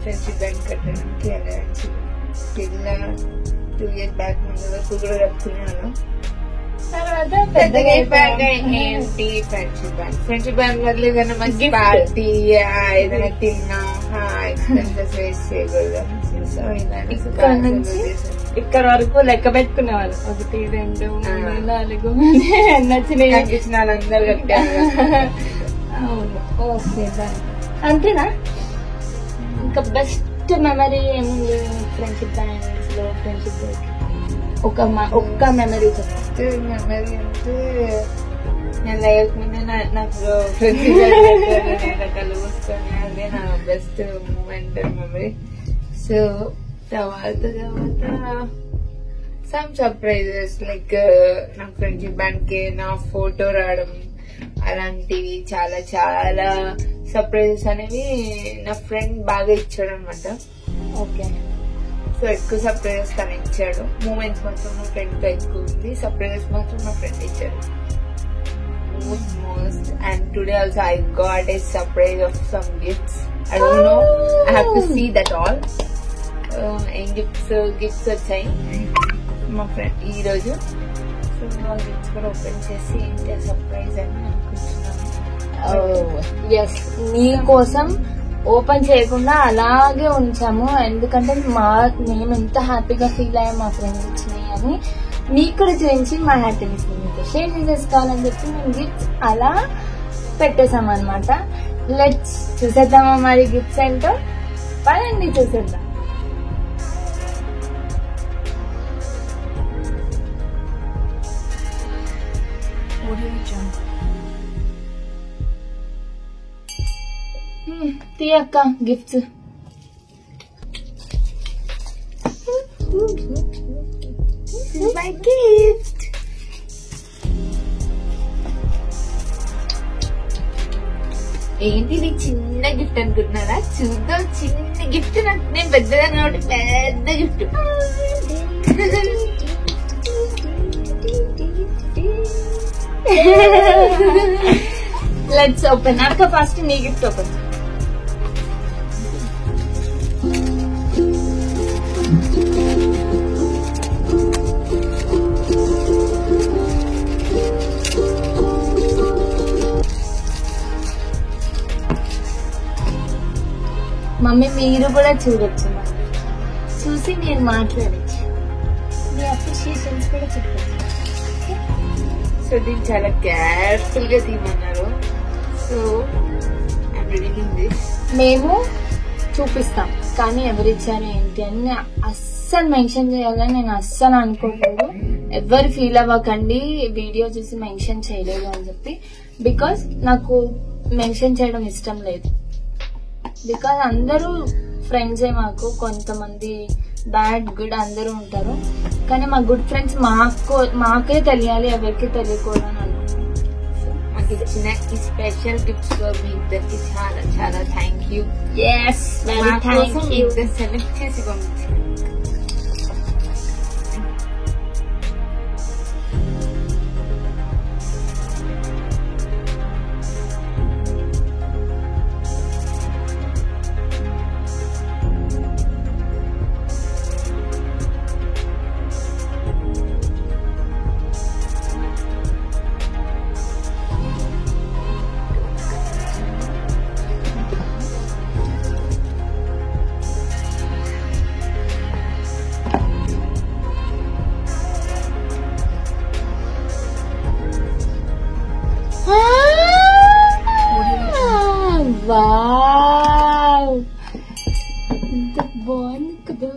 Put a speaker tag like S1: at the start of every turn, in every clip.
S1: Friendship band కట్టడానికి వెళ్ళడానికి పిల్ల 2 years బ్యాక్ ముందు వరకు కూడా కట్టుకున్నాను. తర్వాత పెద్దగా అయిపోయాక ఏంటి ఫ్రెండ్షిప్ బ్యాండ్ వల్ల ఏదైనా మంచి పార్టీ ఏదైనా తిన్నా ఎక్స్పెన్సెస్ వేస్ట్ చేయకూడదు. సో ఇక్కడ నుంచి
S2: ఇక్కడ వరకు లెక్క పెట్టుకునేవాళ్ళు 1 2 3 4 నచ్చినాయి
S1: కనిపించిన వాళ్ళందరూ కట్టారు.
S2: అవును ఓకే అంతేనా? ఇంకా బెస్ట్ మెమరీ ఏముంది ఫ్రెండ్షిప్ బ్యాండ్స్ లో? ఫ్రెండ్షిప్ ఒక్క మెమరీ
S1: బెస్ట్ మెమరీ అంటే నేను లైఫ్ మీద నాకు ఫ్రెండ్షిప్ కలుగుకొని అదే నా బెస్ట్ మూమెంట్ మెమరీ. సో తర్వాత సమ్ సర్ప్రైజెస్ లైక్ నా ఫ్రెండ్షిప్ బ్యాండ్ కి నా ఫోటో రావడం అలాంటివి చాలా చాలా సర్ప్రైజెస్ అనేవి నా ఫ్రెండ్ బాగా ఇచ్చాడు అనమాట.
S2: ఓకే.
S1: సో ఎక్కువ సర్ప్రైజెస్ తను ఇచ్చాడు. మూమెంట్స్ మాత్రం నా ఫ్రెండ్ తో ఎక్కువ ఉంది, సర్ప్రైజెస్ మాత్రం నా ఫ్రెండ్ ఇచ్చాడు most. And today also I got a surprise of some gifts. I don't know, I have to see that all. ఏం గిఫ్ట్స్ వచ్చాయి మా ఫ్రెండ్ ఈ రోజు. సో ఆ గిఫ్ట్స్ కూడా ఓపెన్ చేసి ఏంటి సర్ప్రైజ్ అని అనుకుంటున్నాను.
S2: ఎస్, నీ కోసం ఓపెన్ చేయకుండా అలాగే ఉంచాము. ఎందుకంటే మేము ఎంత హ్యాపీగా ఫీల్ అయ్యాం మా ఫ్రెండ్స్ ఇచ్చినాయి అని మీకు కూడా చూపించి మా హ్యాపీనెస్ మీకు షేర్ చేసుకోవాలని చెప్పి మేము గిఫ్ట్స్ అలా పెట్టేసాం అనమాట. లెట్స్ చూసేద్దామా మరి గిఫ్ట్స్ ఏంటో? పదండి చూసేద్దాం. తీయక్క గిఫ్ట్స్.
S1: My gift. ఏంటి చిన్న గిఫ్ట్ అనుకుంటున్నారా? చూద్దాం. చిన్న గిఫ్ట్ నాకు నేను పెద్దగా కాబట్టి పెద్ద గిఫ్ట్.
S2: Let's open. అక్క ఫస్ట్ నీ గిఫ్ట్ ఓపెన్. మమ్మీ మీరు కూడా చూడొచ్చు, చూసి నేను మాట్లాడచ్చు, మీ అప్రిషియేషన్స్ కూడా చెప్పచ్చు.
S1: సో దీన్ని చాలా కేర్ఫుల్ గా తీయమన్నారు. So I'm reading this.
S2: మేము చూపిస్తాం కానీ ఎవరిచ్చారు ఏంటి అని అస్సలు మెన్షన్ చేయాలని నేను అస్సలు అనుకోలేదు. ఎవరు ఫీల్ అవ్వకండి వీడియో చూసి మెన్షన్ చేయలేదు అని చెప్పి. బికాస్ నాకు మెన్షన్ చేయడం ఇష్టం లేదు. బికాస్ అందరూ ఫ్రెండ్సే మాకు. కొంతమంది బ్యాడ్ గుడ్ అందరూ ఉంటారు కానీ మా గుడ్ ఫ్రెండ్స్ మాకే తెలియాలి, ఎవరికి తెలియకూడదు అని అనుకుంటున్నాను.
S1: మాకు ఇచ్చిన ఈ స్పెషల్ గిఫ్ట్స్ లో మీ ఇద్దరికి చాలా చాలా థ్యాంక్ యూ. ఇద్దరు సెలెక్ట్ చేసి పంపించారు.
S2: వావ్ ఎంత బాగుంది కదా.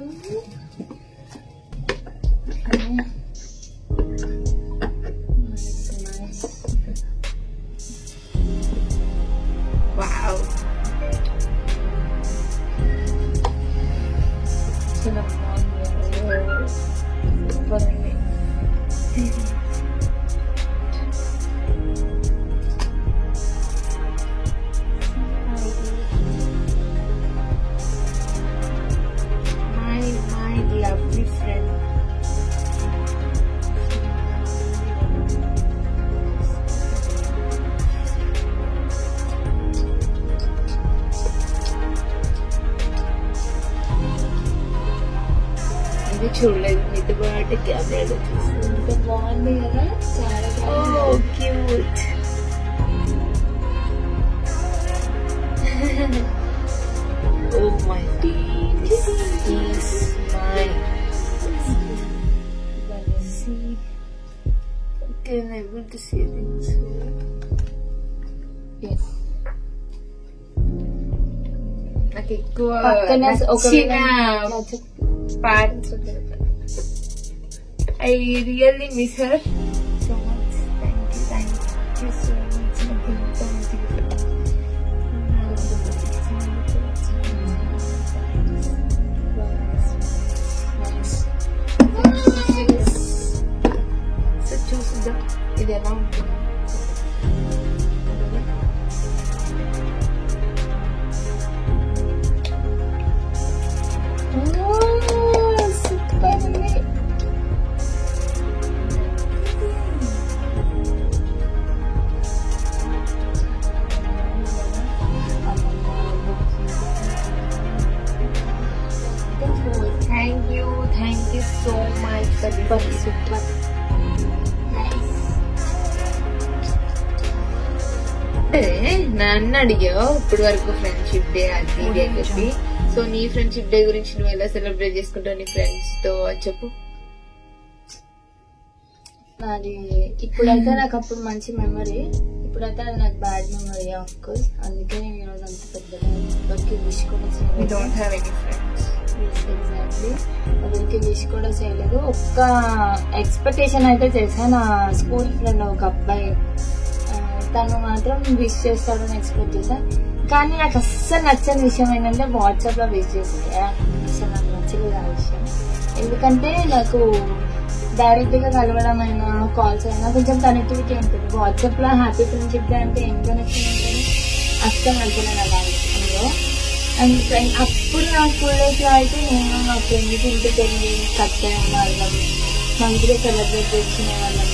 S1: వావ్
S2: చాలా బాగుంది. సూపర్ అండి.
S1: lovely friend. ఇది చూడలేదు మీతో పాటు కెమెరాలో చూసి.
S2: ఎంత బాగుంది కదా, చాలా బాగుంది.
S1: Cute. Oh my God, this is mine. See, okay, I'm able to see things.
S2: Yes.
S1: నాకు ఎక్కువ
S2: నచ్చిన
S1: part. I really miss her so much. Thank you so much. So చూద్దాం ఇది ఎలా ఉంటుంది. Thank you so much for this.
S2: Super.
S1: Nice. నన్ను అడిగావు ఇప్పుడు వరకు ఫ్రెండ్షిప్ డే అది ఇది అని చెప్పి. సో నీ ఫ్రెండ్షిప్ డే గురించి నువ్వు ఎలా సెలబ్రేట్ చేసుకుంటావు నీ ఫ్రెండ్స్ తో చెప్పు.
S2: అది ఇప్పుడైతే నాకు అప్పుడు మంచి మెమరీ, ఇప్పుడైతే అది నాకు బ్యాడ్ మెమరీ ఆఫ్ కోర్స్. అందుకే నేను ఈరోజు అంత పెద్దగా ఎవరికి విష్ కూడా ఎవరికి విష్ కూడా చేయలేదు. ఒక్క ఎక్స్పెక్టేషన్ అయితే చేశా, నా స్కూల్ ఫ్రెండ్ ఒక అబ్బాయి తను మాత్రం విష్ చేస్తాడని ఎక్స్పెక్ట్ చేశా. కానీ నాకు అస్సలు నచ్చని విషయం ఏంటంటే వాట్సాప్ లో విష్ చేసింది. అసలు నాకు నచ్చలేదు ఆ విషయం. ఎందుకంటే నాకు డైరెక్ట్ గా కలవడం అయినా కాల్స్ అయినా కొంచెం కనెక్టివిటీ ఉంటుంది. వాట్సాప్ లో హ్యాపీ ఫ్రెండ్షిప్ డే అంటే ఏం కనెక్షన్ ఉంటుంది, అస్సలు నచ్చలేదు అలా అందులో. అండ్ ఫ్రెండ్ అప్పుడు నా స్కూల్ డేస్ లో అయితే నేను మా ఫ్రెండ్స్ ఇంటికి వెళ్ళి కట్ చేయడం వాళ్ళం, మంచిగా సెలబ్రేట్ చేసుకునే వాళ్ళం.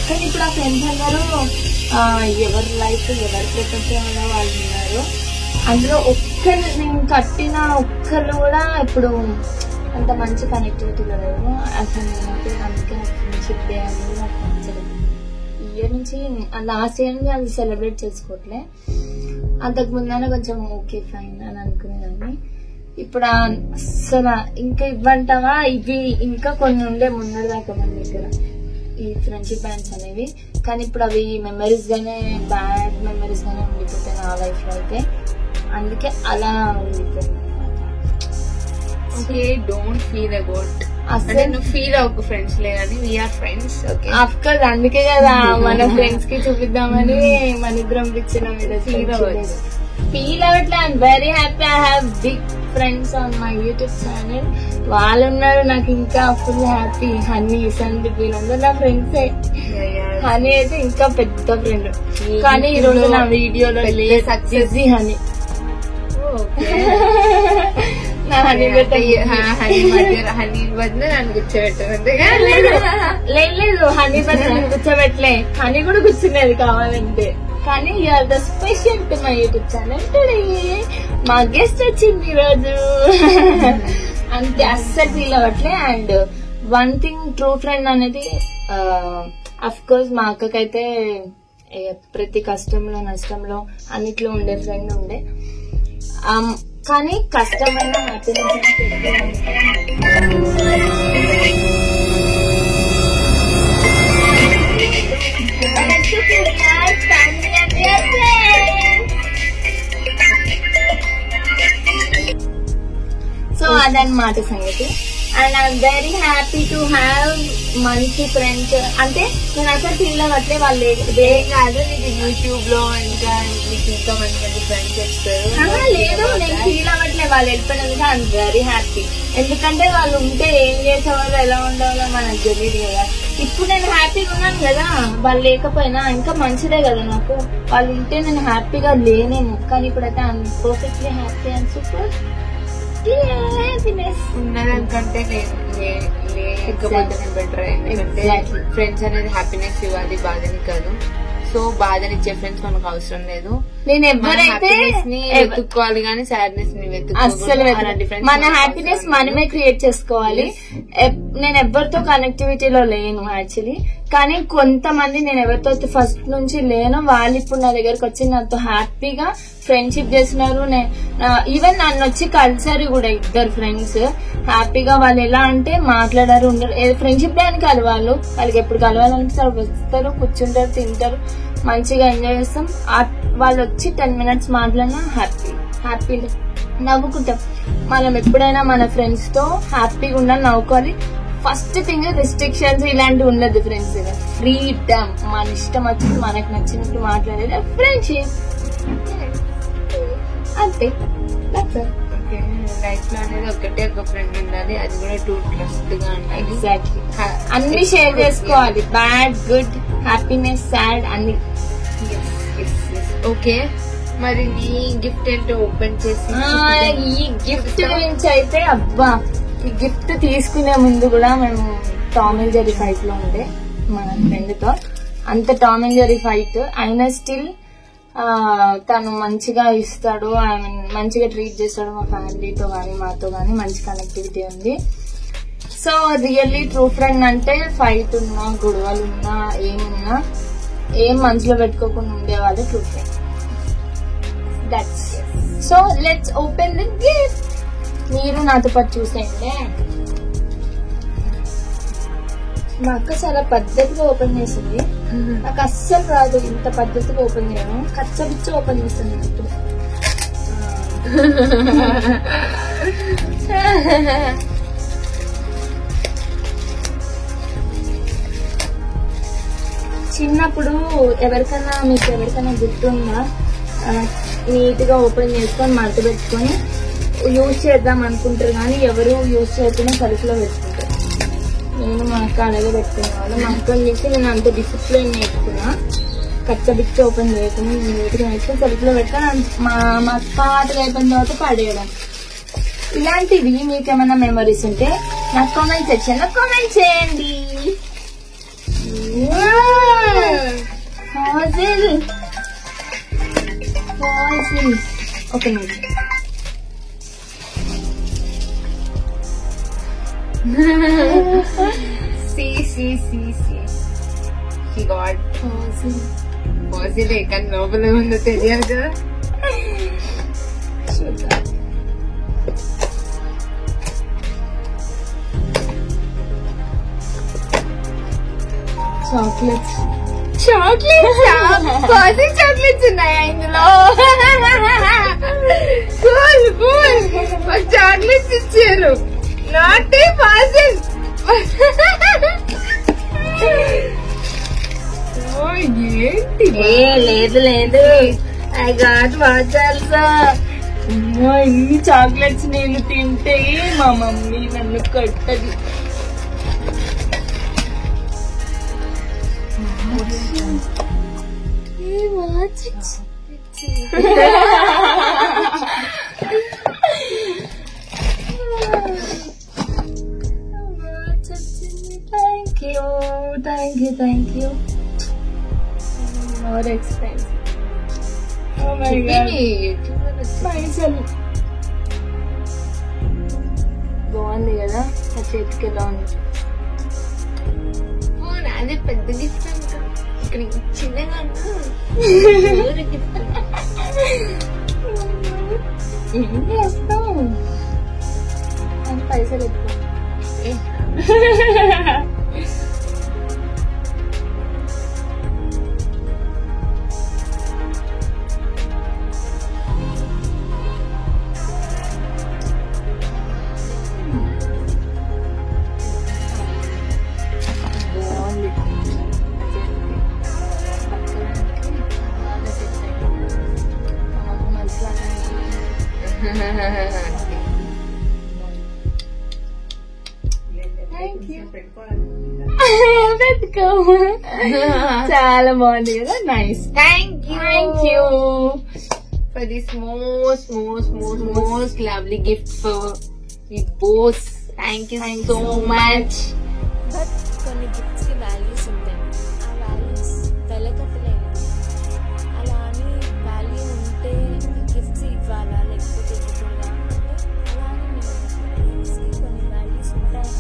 S2: కానీ ఇప్పుడు ఆ ఫ్రెండ్స్ అందరూ ఎవరి లైఫ్ ఎవరి ప్రపంచంలో వాళ్ళు ఉన్నారు. అందులో ఒక్కరు నేను కట్టిన ఒక్కరు కూడా ఇప్పుడు అంత మంచి కనెక్టివిటీలో లేవు. అసలు నేనైతే అందుకే నాకు ఫ్రెండ్షిప్ డే అనేది నాకు నచ్చలేదు. ఇయర్ నుంచి లాస్ట్ ఇయర్ నుంచి అది సెలబ్రేట్ చేసుకోవట్లే. అంతకు ముందైనా కొంచెం ఓకే ఫైన్ అని అనుకునేదాన్ని. ఇప్పుడు అసలు ఇంకా ఇవ్వంటావా, ఇవి ఇంకా కొన్ని ఉండే ముందర దాకా మన దగ్గర. ఈ ఫ్రెండ్షిప్ బ్యాండ్స్ అనేవి. కానీ ఇప్పుడు అవి మెమరీస్ గానే, బ్యాడ్ మెమరీస్ గానే ఉండిపోతాయి నా లైఫ్ లో అయితే. అందుకే అలా ఉండిపోయింది.
S1: ఓకే, డోంట్ ఫీల్ అబౌట్, అసలు నువ్వు ఫీల్ అవ్వకు, ఫ్రెండ్స్ లేదని, వీఆర్ ఫ్రెండ్స్. ఓకే,
S2: అఫ్కోర్స్ అందుకే కదా మన ఫ్రెండ్స్ కి చూపిద్దామని మన ఇద్దరం పిచ్చిన ఫీల్ అవ్వట్లే. I'm very happy. I have big friends on my YouTube channel. వాళ్ళు ఉన్నారు నాకు ఇంకా ఫుల్ హ్యాపీ. హనీ, సందీప్ వీళ్ళందరూ నా ఫ్రెండ్సే. హనీ అయితే ఇంకా పెద్ద ఫ్రెండ్. కానీ ఈ రోజు నా వీడియోలో బిజీ హనీ.
S1: హనీ బదులు నన్ను కూర్చోబెట్టారు.
S2: లేదు, హనీ బదులు నన్ను కూర్చోబెట్టలే, హనీ కూడా కూర్చునేది కావాలంటే. కానీ you're the special to my YouTube channel today. మా గెస్ట్ వచ్చింది ఈరోజు. అంతే, అస్సలు ఫీల్ అవ్వట్లే. And one thing, true friend అనేది అఫ్ కోర్స్ మా అక్కకైతే ప్రతి కష్టంలో నష్టంలో అన్నిట్లో ఉండే ఫ్రెండ్ ఉండే. కానీ కష్టమైన హ్యాపీనెస్ సో అదన్నమాట సంగతి. And I'm very happy to have మంచి ఫ్రెండ్స్. అంటే నేను అసలు ఫీల్ అవ్వట్లే వాళ్ళు
S1: కాదు, నీకు యూట్యూబ్ లో ఇంకా నీకు ఇంకా మంచి మంచి ఫ్రెండ్స్ వస్తారు.
S2: లేదు, నేను ఫీల్ అవ్వట్లే వాళ్ళు వెళ్ళిపోయినందుకు. I'm very happy. ఎందుకంటే వాళ్ళు ఉంటే ఏం చేసేవాళ్ళు, ఎలా ఉండేవాళ్ళో మనకు తెలియదు కదా. ఇప్పుడు నేను హ్యాపీగా ఉన్నాను కదా, వాళ్ళు లేకపోయినా ఇంకా మంచిదే కదా నాకు. వాళ్ళు ఉంటే నేను హ్యాపీగా లేనేమో, కానీ ఇప్పుడైతే I'm perfectly happy and super happiness.
S1: ఉన్నదానికంటే లేకపోతేనే బెటర్. ఎందుకంటే ఫ్రెండ్స్ అనేది హ్యాపీనెస్ ఇవ్వాలి, బాధని కాదు. సో బాధనిచ్చే ఫ్రెండ్స్ మనకు అవసరం లేదు.
S2: నేను ఎవరైతే
S1: వెతుక్కోవాలి కానీ సాడ్నెస్ ని
S2: వెతుక్కోవాలి. మన హ్యాపీనెస్ మనమే క్రియేట్ చేసుకోవాలి. నేను ఎవరితో కనెక్టివిటీలో లేను యాక్చువల్లీ. కానీ కొంతమంది నేను ఎవరితో ఫస్ట్ నుంచి లేను, వాళ్ళు ఇప్పుడు నా దగ్గరకు వచ్చి నాతో హ్యాపీగా ఫ్రెండ్షిప్ చేస్తున్నారు. ఈవెన్ నన్ను వచ్చి కలిసారు కూడా ఇద్దరు ఫ్రెండ్స్ హ్యాపీగా. వాళ్ళు ఎలా అంటే మాట్లాడారు, ఉండరు. ఫ్రెండ్షిప్ డే అని కలవాలి, వాళ్ళకి ఎప్పుడు కలవాలనిపిస్తారు వస్తారు, కూర్చుంటారు, తింటారు, మంచిగా ఎంజాయ్ చేస్తాం. వాళ్ళు వచ్చి 10 minutes మాట్లాడినా హ్యాపీ నవ్వుకుంటాం. మనం ఎప్పుడైనా మన ఫ్రెండ్స్ తో హ్యాపీగా ఉండాలి, నవ్వుకోవాలి. ఫస్ట్ థింగ్ రిస్ట్రిక్షన్స్ ఇలాంటివి ఉండదు ఫ్రెండ్స్. ఫ్రీడమ్, మన ఇష్టం వచ్చింది మనకు నచ్చినట్టు మాట్లాడేది ఫ్రెండ్షిప్. అంతే.
S1: లైఫ్ లో అనేది ఒకటే ఒక ఫ్రెండ్ ఉండాలి, అది కూడా టూ ట్రస్ట్ గా ఉండాలి.
S2: ఎగ్జాక్ట్లీ, అన్ని షేర్ చేసుకోవాలి. బ్యాడ్, గుడ్, హ్యాపీనెస్, సాడ్ అన్ని.
S1: ఓకే, మరి నీ గిఫ్ట్ ఏంటో ఓపెన్ చేసి.
S2: ఈ గిఫ్ట్ గురించి అయితే అబ్బా, ఈ గిఫ్ట్ తీసుకునే ముందు కూడా మేము టామ్ అండ్ జెర్రీ ఫైట్ లో ఉండే మన ఫ్రెండ్ తో. అంత టామ్ అండ్ జెర్రీ ఫైట్ అయినా స్టిల్ తను మంచిగా ఇస్తాడు, ఐ మీన్ మంచిగా ట్రీట్ చేస్తాడు. మా ఫ్యామిలీతో గానీ మాతో గానీ మంచి కనెక్టివిటీ ఉంది. సో రియల్లీ ట్రూ ఫ్రెండ్ అంటే ఫైట్ ఉన్నా, గొడవలు ఉన్నా, ఏమున్నా ఏం మనసులో పెట్టుకోకుండా ఉండేవాళ్ళు true friend. That's so let's open the gift. మీరు నాతో పాటు చూసేయండి. మా అక్క చాలా పద్ధతిగా ఓపెన్ చేసింది, నాకు అస్సలు రాదు ఇంత పద్ధతిగా ఓపెన్ చేయడం. కచ్చబిచ్చ ఓపెన్ చేస్తాను నేను ఇప్పుడు. చిన్నప్పుడు మీకు ఎవరికైనా గుర్తుందా, నీట్ గా ఓపెన్ చేసుకొని మడత పెట్టుకొని యూజ్ చేద్దాం అనుకుంటారు కానీ ఎవరు యూజ్ చేయకుండా కడుపులో పెట్టుకుంటారు. నేను మా అక్క అలాగే పెట్టుకునేవాళ్ళు. మా అక్కని చూసి నేను అంత డిసిప్లిన్ నేర్చుకున్నా. కచ్చబిచ్చ ఓపెన్ చేయకుండా నీట్గా నేర్చుకుని కడుపులో పెడతాను. మా అక్క ఆటలు అయిపోయిన తర్వాత పడేయడం. ఇలాంటివి మీకేమైనా మెమరీస్ ఉంటే నాకు కామెంట్ సెక్షన్ లో కామెంట్ చేయండి. ఒక నిమిషం.
S1: కానీ లోపల ఉందో తెలియదు కదా.
S2: చాక్లెట్స్
S1: చాక్లెట్స్ ఉన్నాయా ఇందులో? చాక్లెట్స్ ఇచ్చారు, నాట్ ఏ పార్సల్. ఏంటి?
S2: లేదు లేదు, ఐ గాట్ వాచాల్సా. ఇన్ని చాక్లెట్స్ నేను తింటే మా మమ్మీ నన్ను కట్టది. Thank you. More expensive. Oh my god. పైసలు బాగుంది కదా, ఆ చేతికి ఎలా ఉంది?
S1: అదే పెద్ద గిఫ్ట్ అంట, ఇక్కడ చిన్నగా గిఫ్ట్.
S2: ఏం చేస్తావు? పైసలు ఎక్కువ. చాలా బాగుంది కదా, nice.
S1: Thank you for this most lovely gift for we both. Thank you so much.
S3: But కొన్ని గిఫ్ట్స్ కి వాల్యూస్ ఉంటాయి, ఆ వాల్యూస్ వెలకట్టలేము. అలా అని వాల్యూ ఉంటే గిఫ్ట్స్ ఇవ్వాలా లేకపోతే ఇవ్వకూడదా అంటే అలా అని నేను గిఫ్ట్స్ కి కొన్ని వాల్యూస్ ఉంటాయని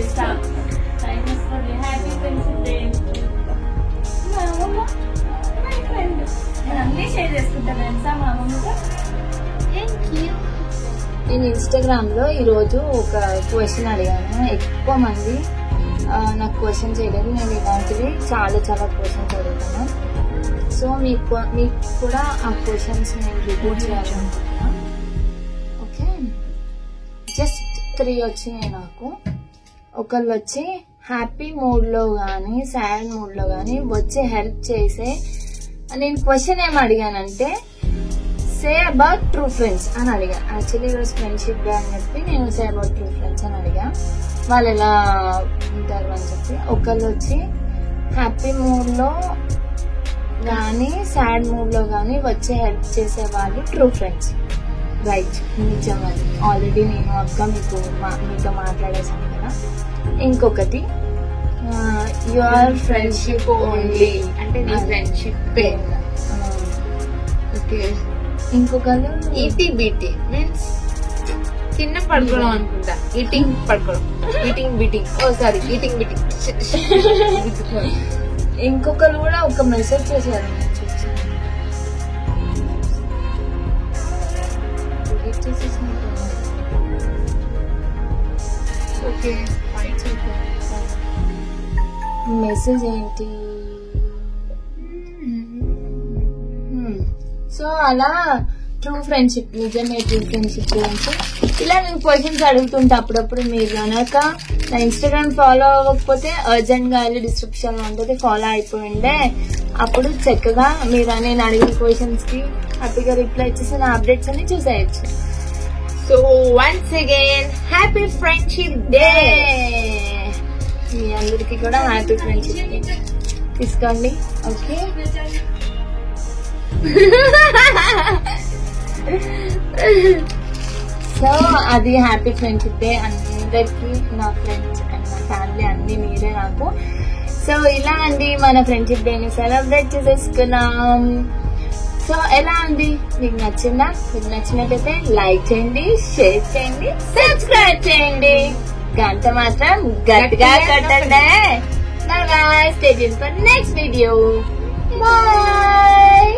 S2: ఇస్తా. Happy friendship day. నేను అన్నీ షేర్ చేసుకుంటాను తెలుసా మా మమ్మీతో. నేను ఇన్స్టాగ్రామ్ లో ఈరోజు ఒక క్వశ్చన్ అడిగాను. ఎక్కువ మంది నాకు క్వశ్చన్ చేయలేదు. నేను ఇలాంటివి చాలా క్వశ్చన్స్ అడుగుతాను. సో మీకు కూడా ఆ క్వశ్చన్స్ నేను రిపీట్ చేయాలనుకుంటున్నా. ఓకే, జస్ట్ 3 వచ్చినాయి నాకు. ఒకళ్ళు వచ్చి హ్యాపీ మూడ్ లో గానీ సాడ్ మూడ్ లో గానీ వచ్చి హెల్ప్ చేసే, నేను క్వశ్చన్ ఏం అడిగానంటే సే అబౌట్ ట్రూ ఫ్రెండ్స్ అని అడిగా. యాక్చువల్లీ ఈరోజు ఫ్రెండ్షిప్ డే అని చెప్పి నేను సే అబౌట్ ట్రూ ఫ్రెండ్స్ అని అడిగా, వాళ్ళు ఎలా ఉంటారు అని చెప్పి. ఒకళ్ళు వచ్చి హ్యాపీ మూడ్ లో గానీ సాడ్ మూడ్ లో గానీ వచ్చి హెల్ప్ చేసే వాళ్ళు ట్రూ ఫ్రెండ్స్. రైట్, నిజం అది. ఆల్రెడీ నేను అక్క మీతో మాట్లాడేసాను కదా. ఇంకొకటి యువర్ ఫ్రెండ్షిప్ ఓన్లీ
S1: అంటే నీ ఫ్రెండ్షిప్. ఓకే,
S2: ఇంకొకరు
S1: ఈటీ బీటీ మీన్స్ చిన్న పడుకోవడం అనుకుంటా. ఈటింగ్ పడుకోవడం, ఈటింగ్ బీటింగ్. ఓ సారీ, ఈటింగ్ బీటింగ్.
S2: ఇంకొకరు కూడా ఒక మెసేజ్ చేశారు, నేను చూసాను.
S1: ఓకే,
S2: మెసేజ్ ఏంటి? సో అలా ట్రూ ఫ్రెండ్షిప్, నిజమే ట్రూ ఫ్రెండ్షిప్ గురించి ఇలా నేను క్వశ్చన్స్ అడుగుతుంటా అప్పుడప్పుడు. మీరు కనుక నా ఇన్స్టాగ్రామ్ ఫాలో అవ్వకపోతే అర్జెంట్ గా వెళ్ళి డిస్క్రిప్షన్ లో ఉంటుంది, ఫాలో అయిపోయిండే. అప్పుడు చక్కగా మీరు నేను అడిగిన క్వశ్చన్స్ కి హ్యాపీగా రిప్లై ఇచ్చేసి నా అప్డేట్స్ అన్ని చూసేయచ్చు.
S1: So once again happy friendship day.
S2: మీ అందరికి కూడా హ్యాపీ ఫ్రెండ్షిప్ డే తీసుకోండి. ఓకే, సో అది హ్యాపీ ఫ్రెండ్షిప్ డే అందరికి, నా ఫ్రెండ్స్ అండ్ నా ఫ్యామిలీ అన్ని మీరే నాకు. సో ఇలా అండి మన ఫ్రెండ్షిప్ డే ని సెలబ్రేట్ చేసేసుకున్నాం. సో ఎలా అండి, మీకు నచ్చిందా? మీకు నచ్చినట్టయితే లైక్ చేయండి, షేర్ చేయండి, సబ్స్క్రైబ్ చేయండి, గంట మాత్రం గట్టిగా కొట్టండి. Bye bye, stay tuned for next video. Bye.